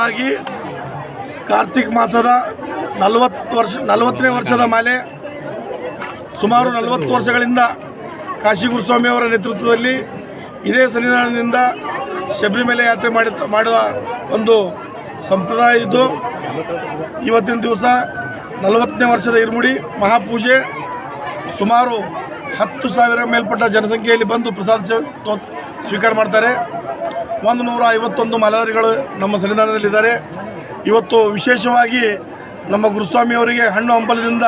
ಮುಂಚಿತವಾಗಿ ಕಾರ್ತಿಕ್ ಮಾಸದ 40ನೇ ವರ್ಷದ ಮೇಲೆ ಸುಮಾರು 40 ವರ್ಷಗಳಿಂದ ಕಾಶಿ ಗುರುಸ್ವಾಮಿಯವರ ನೇತೃತ್ವದಲ್ಲಿ ಇದೇ ಸನ್ನಿಧಾನದಿಂದ ಶಬರಿಮಲೆ ಯಾತ್ರೆ ಮಾಡುವ ಒಂದು ಸಂಪ್ರದಾಯ ಇದ್ದು, ಇವತ್ತಿನ ದಿವಸ 40ನೇ ವರ್ಷದ ಇರುಮುಡಿ ಮಹಾಪೂಜೆ ಸುಮಾರು 10,000 ಮೇಲ್ಪಟ್ಟ ಜನಸಂಖ್ಯೆಯಲ್ಲಿ ಬಂದು ಪ್ರಸಾದ ಸ್ವೀಕಾರ ಮಾಡ್ತಾರೆ. 151 ಮಾಲಾಧಾರಿಗಳು ನಮ್ಮ ಸನ್ನಿಧಾನದಲ್ಲಿದ್ದಾರೆ. ಇವತ್ತು ವಿಶೇಷವಾಗಿ ನಮ್ಮ ಗುರುಸ್ವಾಮಿಯವರಿಗೆ ಹಣ್ಣು ಹಂಪಲದಿಂದ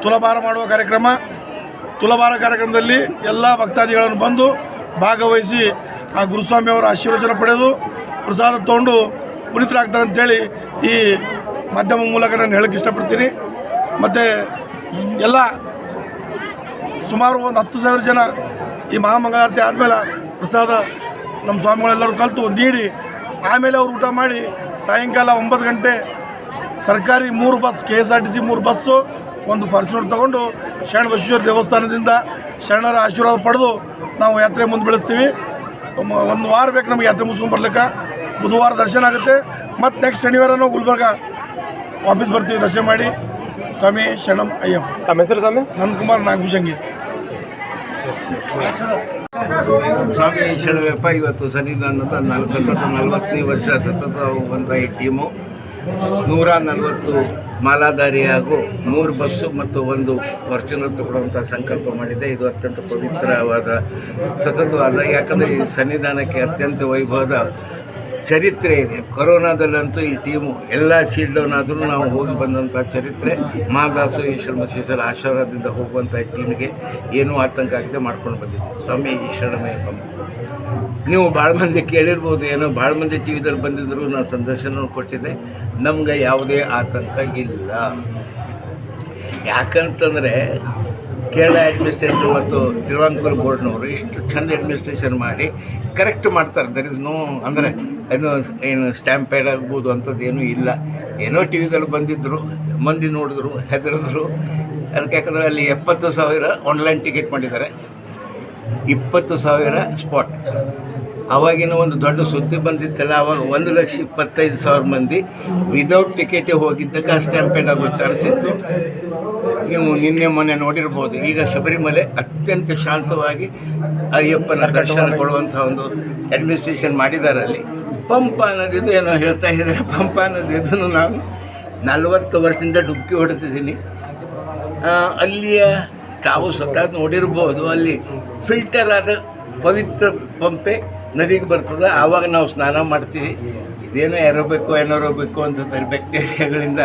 ತುಲಾಭಾರ ಮಾಡುವ ತುಲಾಭಾರ ಕಾರ್ಯಕ್ರಮದಲ್ಲಿ ಎಲ್ಲ ಭಕ್ತಾದಿಗಳನ್ನು ಬಂದು ಭಾಗವಹಿಸಿ ಆ ಗುರುಸ್ವಾಮಿಯವರ ಆಶೀರ್ವಚನ ಪಡೆದು ಪ್ರಸಾದ ತೊಗೊಂಡು ಪುನೀತರಾಗ್ತಾರೆ ಅಂತೇಳಿ ಈ ಮಾಧ್ಯಮ ಮೂಲಕ ನಾನು ಹೇಳಕ್ಕೆ ಇಷ್ಟಪಡ್ತೀನಿ. ಮತ್ತು ಎಲ್ಲ ಸುಮಾರು ಒಂದು 10,000 ಜನ ಈ ಮಹಾಮಂಗಳಾರತಿ ಆದಮೇಲೆ ಪ್ರಸಾದ ನಮ್ಮ ಸ್ವಾಮಿಗಳೆಲ್ಲರೂ ಕಲಿತು ನೀಡಿ ಆಮೇಲೆ ಅವರು ಊಟ ಮಾಡಿ ಸಾಯಂಕಾಲ 9 ಗಂಟೆ ಸರ್ಕಾರಿ 3 ಬಸ್ KSRTC 3 ಬಸ್ಸು ಒಂದು ಫಾರ್ಚುನರ್ ತೊಗೊಂಡು ಶರಣ ಬಸವೇಶ್ವರ ದೇವಸ್ಥಾನದಿಂದ ಶರಣರ ಆಶೀರ್ವಾದ ಪಡೆದು ನಾವು ಯಾತ್ರೆ ಮುಂದೆ ಬೆಳೆಸ್ತೀವಿ. 1 ವಾರ ಬೇಕು ನಮಗೆ ಯಾತ್ರೆ ಮುಗಿಸ್ಕೊಂಡು ಬರ್ಲಿಕ್ಕೆ. ಬುಧವಾರ ದರ್ಶನ ಆಗುತ್ತೆ. ಮತ್ತು ನೆಕ್ಸ್ಟ್ ಶನಿವಾರ ನಾವು ಗುಲ್ಬರ್ಗ ವಾಪಸ್ ಬರ್ತೀವಿ ದರ್ಶನ ಮಾಡಿ. ಸ್ವಾಮಿ ಶರಣಂ ಅಯ್ಯಪ್ಪ. ನಮ್ಮ ಹೆಸರು ಸ್ವಾಮಿ ನಂದಕುಮಾರ್ ನಾಗಭೂಷಂಗಿ. ಸ್ವಾಮಿ ಶರಣಪ್ಪ ಇವತ್ತು ಸನ್ನಿಧಾನದ 40ನೇ ವರ್ಷ ಸತತ ಹೋಗುವಂಥ ಈ ಟೀಮು 140 ಮಾಲಾಧಾರಿ ಹಾಗೂ 3 ಬಸ್ಸು ಮತ್ತು 1 ಫಾರ್ಚುನರ್ ತಗೊಳ್ಳುವಂಥ ಸಂಕಲ್ಪ ಮಾಡಿದೆ. ಇದು ಅತ್ಯಂತ ಪವಿತ್ರವಾದ ಸತತವಾದ, ಯಾಕಂದರೆ ಈ ಸನ್ನಿಧಾನಕ್ಕೆ ಅತ್ಯಂತ ವೈಭವದ ಚರಿತ್ರೆ ಇದೆ. ಕೊರೋನಾದಲ್ಲಂತೂ ಈ ಟೀಮು ಎಲ್ಲ ಸೀಲ್ ಡೌನ್ ಆದರೂ ನಾವು ಹೋಗಿ ಬಂದಂಥ ಚರಿತ್ರೆ. ಮಹಾದಾಸು ಈಶ್ವರ ಬಸವೇಶ್ವರ ಆಶೀರ್ವಾದದಿಂದ ಹೋಗುವಂಥ ಟೀಮ್ಗೆ ಏನೂ ಆತಂಕ ಆಗದೆ ಮಾಡ್ಕೊಂಡು ಬಂದಿದ್ದೆ. ಸ್ವಾಮಿ ಶರಣಮಯ್ಯಪ್ಪ. ನೀವು ಭಾಳ ಮಂದಿ ಕೇಳಿರ್ಬೋದು, ಏನೋ ಭಾಳ ಮಂದಿ ಟಿ ವಿದಲ್ಲಿ ಬಂದಿದ್ದರು, ನಾನು ಸಂದರ್ಶನ ಕೊಟ್ಟಿದ್ದೆ. ನಮ್ಗೆ ಯಾವುದೇ ಆತಂಕ ಇಲ್ಲ. ಯಾಕಂತಂದರೆ ಕೇರಳ ಅಡ್ಮಿನಿಸ್ಟ್ರೇಷನ್ ಮತ್ತು ತಿರುವಾಂಕೂರು ಬೋರ್ಡ್ನವರು ಇಷ್ಟು ಚಂದ ಅಡ್ಮಿನಿಸ್ಟ್ರೇಷನ್ ಮಾಡಿ ಕರೆಕ್ಟ್ ಮಾಡ್ತಾರೆ. ದರ್ ಇಸ್ ನೋ ಅಂದರೆ ಏನು ಸ್ಟ್ಯಾಂಪೇಡ್ ಆಗ್ಬೋದು ಅಂಥದ್ದು ಏನೂ ಇಲ್ಲ. ಏನೋ ಟಿ ವಿದಲ್ಲಿ ಬಂದಿದ್ದರು, ಮಂದಿ ನೋಡಿದ್ರು, ಹೆದರಿದ್ರು. ಅದಕ್ಕೆ ಯಾಕಂದರೆ ಅಲ್ಲಿ 70,000 ಆನ್ಲೈನ್ ಟಿಕೆಟ್ ಮಾಡಿದ್ದಾರೆ, 20,000 ಸ್ಪಾಟ್. ಆವಾಗಿನ ಒಂದು ದೊಡ್ಡ ಸುದ್ದಿ ಬಂದಿತ್ತಲ್ಲ, ಆವಾಗ 1,25,000 ಮಂದಿ ವಿದೌಟ್ ಟಿಕೆಟೇ ಹೋಗಿದ್ದಕ್ಕೆ ಸ್ಟ್ಯಾಂಪೇಡ್ ಆಗೋ ಚಾನ್ಸ್ ಇತ್ತು. ನೀವು ನಿನ್ನೆ ಮೊನ್ನೆ ನೋಡಿರ್ಬೋದು. ಈಗ ಶಬರಿಮಲೆ ಅತ್ಯಂತ ಶಾಂತವಾಗಿ ಅಯ್ಯಪ್ಪನ ದರ್ಶನ ಕೊಡುವಂಥ ಒಂದು ಅಡ್ಮಿನಿಸ್ಟ್ರೇಷನ್ ಮಾಡಿದ್ದಾರೆ. ಅಲ್ಲಿ ಪಂಪಾ ನದಿದು ಏನೋ ಹೇಳ್ತಾ ಇದ್ದಾರೆ. ಪಂಪಾ ನದಿದನ್ನು ನಾನು 40 ವರ್ಷದಿಂದ ಡುಬ್ಕಿ ಹೊಡೆದಿದ್ದೀನಿ. ಅಲ್ಲಿಯ ತಾವು ಸ್ವತಃ ನೋಡಿರ್ಬೋದು, ಅಲ್ಲಿ ಫಿಲ್ಟರ್ ಆದ ಪವಿತ್ರ ಪಂಪೆ ನದಿಗೆ ಬರ್ತದೆ. ಆವಾಗ ನಾವು ಸ್ನಾನ ಮಾಡ್ತೀವಿ. ಇದೇನೋ ಏರೋಬೇಕು ಅಂತಂದರೆ ಬ್ಯಾಕ್ಟೀರಿಯಾಗಳಿಂದ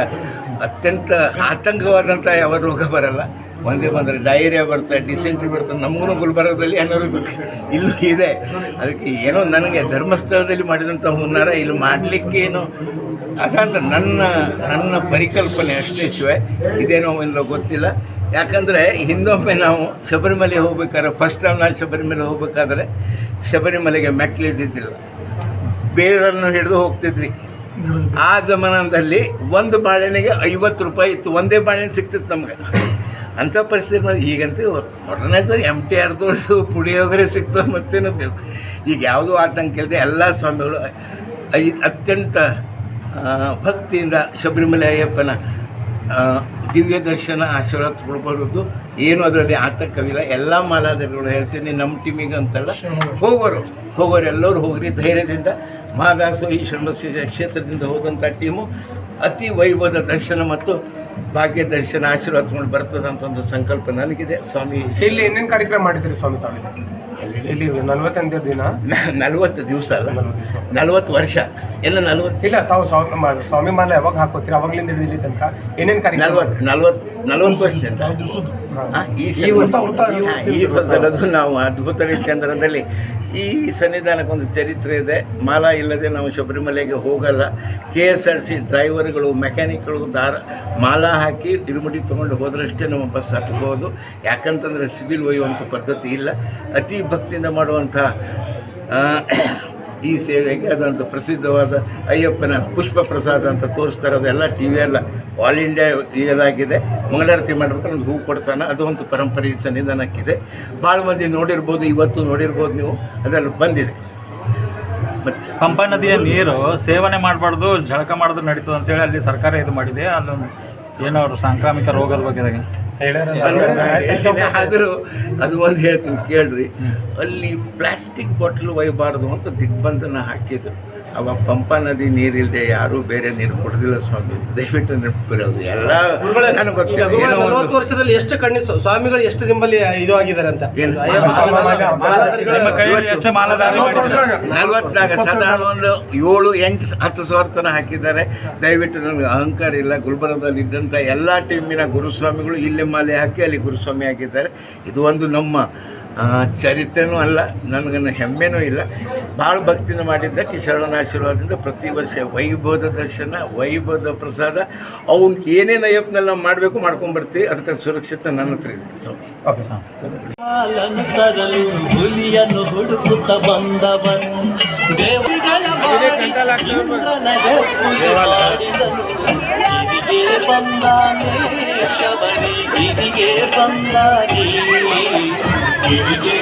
ಅತ್ಯಂತ ಆತಂಕವಾದಂಥ ಯಾವ ರೋಗ ಬರಲ್ಲ. ಒಂದೇ ಬಂದರೆ ಡಯೇರಿಯಾ ಬರ್ತದೆ, ಡಿಸೆಂಟ್ರಿ ಬರ್ತದೆ. ನಮಗೂ ಗುಲ್ಬರ್ಗದಲ್ಲಿ ಏರೋಬಿಕ್ ಇಲ್ಲೂ ಇದೆ. ಅದಕ್ಕೆ ಏನೋ ನನಗೆ ಧರ್ಮಸ್ಥಳದಲ್ಲಿ ಮಾಡಿದಂಥ ಹುನ್ನಾರ ಇಲ್ಲಿ ಮಾಡಲಿಕ್ಕೆ ಏನೋ ಅದಂತ ನನ್ನ ಪರಿಕಲ್ಪನೆ ಅಷ್ಟೇ ಶಿವೆ. ಇದೇನೋ ಇಲ್ಲ ಗೊತ್ತಿಲ್ಲ. ಯಾಕಂದರೆ ಹಿಂದೊಮ್ಮೆ ನಾವು ಶಬರಿಮಲೆ ಹೋಗ್ಬೇಕಾದ್ರೆ, ಫಸ್ಟ್ ಟೈಮ್ ನಾನು ಶಬರಿಮಲೆ ಹೋಗ್ಬೇಕಾದ್ರೆ ಶಬರಿಮಲೆಗೆ ಮೆಟ್ಲಿದ್ದಿದ್ದಿಲ್ಲ, ಬೇರನ್ನು ಹಿಡಿದು ಹೋಗ್ತಿದ್ವಿ. ಆ ಜಮಾನದಲ್ಲಿ 1 ಬಾಳೆನಿಗೆ 50 ರೂಪಾಯಿ ಇತ್ತು. ಒಂದೇ ಬಾಳೆಹಣ್ಣು ಸಿಗ್ತಿತ್ತು ನಮ್ಗೆ. ಅಂಥ ಪರಿಸ್ಥಿತಿ ಮಾಡಿ ಈಗಂತೂ ಮೊದಲನೇದು MTR ತೋರಿಸು ಪುಳಿಯೋಗರೆ ಸಿಗ್ತದೆ, ಮತ್ತೇನೋ ಬೇಕು. ಈಗ ಯಾವುದೂ ಆತಂಕ ಇಲ್ಲದೆ ಎಲ್ಲ ಸ್ವಾಮಿಗಳು ಅತ್ಯಂತ ಭಕ್ತಿಯಿಂದ ಶಬರಿಮಲೆ ಅಯ್ಯಪ್ಪನ ದಿವ್ಯ ದರ್ಶನ ಆಶೀರ್ವಾದ ಕೊಡ್ಬಾರ್ದು. ಏನು ಅದರಲ್ಲಿ ಆತಂಕವಿಲ್ಲ. ಎಲ್ಲ ಮಾಲಾಧಾರಿಗಳು ಹೇಳ್ತೀನಿ, ನಮ್ಮ ಟೀಮಿಗೆ ಅಂತಲ್ಲ, ಹೋಗೋರು ಎಲ್ಲರೂ ಹೋಗ್ರಿ ಧೈರ್ಯದಿಂದ. ಮಹಾದಾಸು ಈಶ್ವರ ಬಸವೇಶ್ವರ ಕ್ಷೇತ್ರದಿಂದ ಹೋದಂಥ ಟೀಮು ಅತಿ ವೈಭವದ ದರ್ಶನ ಮತ್ತು ಭಾಗ್ಯ ದರ್ಶನ ಆಶೀರ್ವಾದ ತೊಗೊಂಡು ಬರ್ತದೆ ಅಂತ ಒಂದು ಸಂಕಲ್ಪ ನನಗಿದೆ. ಸ್ವಾಮಿ ಇಲ್ಲಿ ಏನೇನು ಕಾರ್ಯಕ್ರಮ ಮಾಡಿದ್ದೀರಿ ಸ್ವಾಮಿ ತಾವು? ಇಲ್ಲಿ 40 ದಿನ 40 ದಿವಸ ಅಲ್ಲ, 40 ವರ್ಷ ಎಲ್ಲ 40 ಇಲ್ಲ. ತಾವು ಸ್ವಾಮಿ ಮಾಲೆ ಯಾವಾಗ ಹಾಕೋತೀರಿ ಅವಾಗಲಿಂದ ಹಿಡಿದು ಇಲ್ಲಿ ತನಕ ಏನೇನು ಕಾರ್ಯಕ್ರಮ? 40 ವರ್ಷದಿಂದ ಈ ಫಸಲದು ನಾವು ಅದ್ಭುತ ರೀತಿಯಂದ್ರದಲ್ಲಿ ಈ ಸನ್ನಿಧಾನಕ್ಕೊಂದು ಚರಿತ್ರೆ ಇದೆ. ಮಾಲಾ ಇಲ್ಲದೆ ನಾವು ಶಬರಿಮಲೆಗೆ ಹೋಗಲ್ಲ. KSRTC ಡ್ರೈವರ್ಗಳು, ಮೆಕ್ಯಾನಿಕ್ಗಳು ಮಾಲಾ ಹಾಕಿ ಇರುಮುಡಿ ತೊಗೊಂಡು ಹೋದ್ರಷ್ಟೇ ನಮ್ಮ ಬಸ್ ಹತ್ಬೋದು. ಯಾಕಂತಂದರೆ ಸಿವಿಲ್ ಒಯ್ಯುವಂಥ ಪದ್ಧತಿ ಇಲ್ಲ. ಅತಿ ಭಕ್ತಿಯಿಂದ ಮಾಡುವಂಥ ಈ ಸೇವೆಗೆ ಅದಂತ ಪ್ರಸಿದ್ಧವಾದ ಅಯ್ಯಪ್ಪನ ಪುಷ್ಪ ಪ್ರಸಾದ ಅಂತ ತೋರಿಸ್ತಾರೆ. ಅದೆಲ್ಲ ಟಿ ವಿ ಎಲ್ಲ ಆಲ್ ಇಂಡಿಯಾ ಇದಾಗಿದೆ. ಮಂಗಳಾರತಿ ಮಾಡ್ಬೇಕಾದ್ರೆ ಒಂದು ಹೂವು ಕೊಡ್ತಾನೆ. ಅದು ಒಂದು ಪರಂಪರೆ ಈ ಸನ್ನಿಧಾನಕ್ಕಿದೆ. ಭಾಳ ಮಂದಿ ನೋಡಿರ್ಬೋದು, ಇವತ್ತು ನೋಡಿರ್ಬೋದು ನೀವು, ಅದರಲ್ಲಿ ಬಂದಿದೆ. ಮತ್ತು ಪಂಪಾ ನದಿಯ ನೀರು ಸೇವನೆ ಮಾಡಬಾರ್ದು, ಜಳಕ ಮಾಡಿದ್ರೆ ನಡೀತದೆ ಅಂತೇಳಿ ಅಲ್ಲಿ ಸರ್ಕಾರ ಇದು ಮಾಡಿದೆ. ಅಲ್ಲೊಂದು ಏನೋ ಅವರು ಸಾಂಕ್ರಾಮಿಕ ರೋಗದ ಬಗ್ಗೆ ಆದರೂ ಅದು ಒಂದು ಹೇಳ್ತೀನಿ ಕೇಳ್ರಿ, ಅಲ್ಲಿ ಪ್ಲಾಸ್ಟಿಕ್ ಬಾಟಲ್ ಒಯ್ಯಬಾರ್ದು ಅಂತ ದಿಗ್ಬಂಧನ ಹಾಕಿದ್ರು. ಅವಾಗ ಪಂಪಾ ನದಿ ನೀರಿಲ್ಲದೆ ಯಾರೂ ಬೇರೆ ನೀರು ಕೊಡೋದಿಲ್ಲ ಸ್ವಾಮಿ, ದಯವಿಟ್ಟು ನೆನಪಿರೋದು ಎಲ್ಲ ನನಗೆ ಗೊತ್ತಿಲ್ಲ. 40 ವರ್ಷದಲ್ಲಿ ಎಷ್ಟು ಸ್ವಾಮಿಗಳು ಎಷ್ಟು ನಿಮ್ಮಲ್ಲಿ ಇದು ಆಗಿದ್ದಾರೆ ಅಂತ ಏನು? ನಿಮ್ಮ ಕೈಯಲ್ಲಿ ಎಷ್ಟು ಮಾಲಾಧಾರಿ ಮಾಡಿದ್ದಾರೆ? 40 ಸಾಧಾರಣ ಒಂದು 7-8-10 ಸಾವಿರ ತನಕ ಹಾಕಿದ್ದಾರೆ. ದಯವಿಟ್ಟು ನನಗೆ ಅಹಂಕಾರ ಇಲ್ಲ. ಗುಲ್ಬರ್ಗದಲ್ಲಿ ಇದ್ದಂಥ ಎಲ್ಲ ಟೀಮಿನ ಗುರುಸ್ವಾಮಿಗಳು ಇಲ್ಲಿ ಮಾಲೆ ಹಾಕಿ ಅಲ್ಲಿ ಗುರುಸ್ವಾಮಿ ಆಗಿದ್ದಾರೆ. ಇದು ಒಂದು ನಮ್ಮ ಚರಿತ್ರೆನೂ ಅಲ್ಲ, ನನಗನ್ನು ಹೆಮ್ಮೆನೂ ಇಲ್ಲ. ಭಾಳ ಭಕ್ತಿಯಿಂದ ಮಾಡಿದ್ದ ಕಿಶೋರನ ಆಶೀರ್ವಾದದಿಂದ ಪ್ರತಿ ವರ್ಷ ವೈಭವದ ದರ್ಶನ, ವೈಭವದ ಪ್ರಸಾದ, ಅವ್ನು ಏನೇನು ಅಯ್ಯಪ್ಪನೆಲ್ಲ ನಾವು ಮಾಡಬೇಕು ಮಾಡ್ಕೊಂಡ್ಬರ್ತೀವಿ. ಅದಕ್ಕೆ ಸುರಕ್ಷತೆ ನನ್ನ ಹತ್ರ ಇದೆ ಸ್ವಾಮಿ. ಹಾಲನ್ನು ತರಲು ಹುಲಿಯನ್ನು ಹುಡುಕುತ್ತ ಬಂದವನು ದೇವಗಳ ಇಂದ್ರನ ಹೆಪ್ಪುಗೆ ಮಾಡಿದನು. ಗಿರಿಗೆ ಬಂದಾನೆ ಶಬರಿ, ಗಿರಿಗೆ ಬಂದಾನೆ, ಗಿರಿಗೆ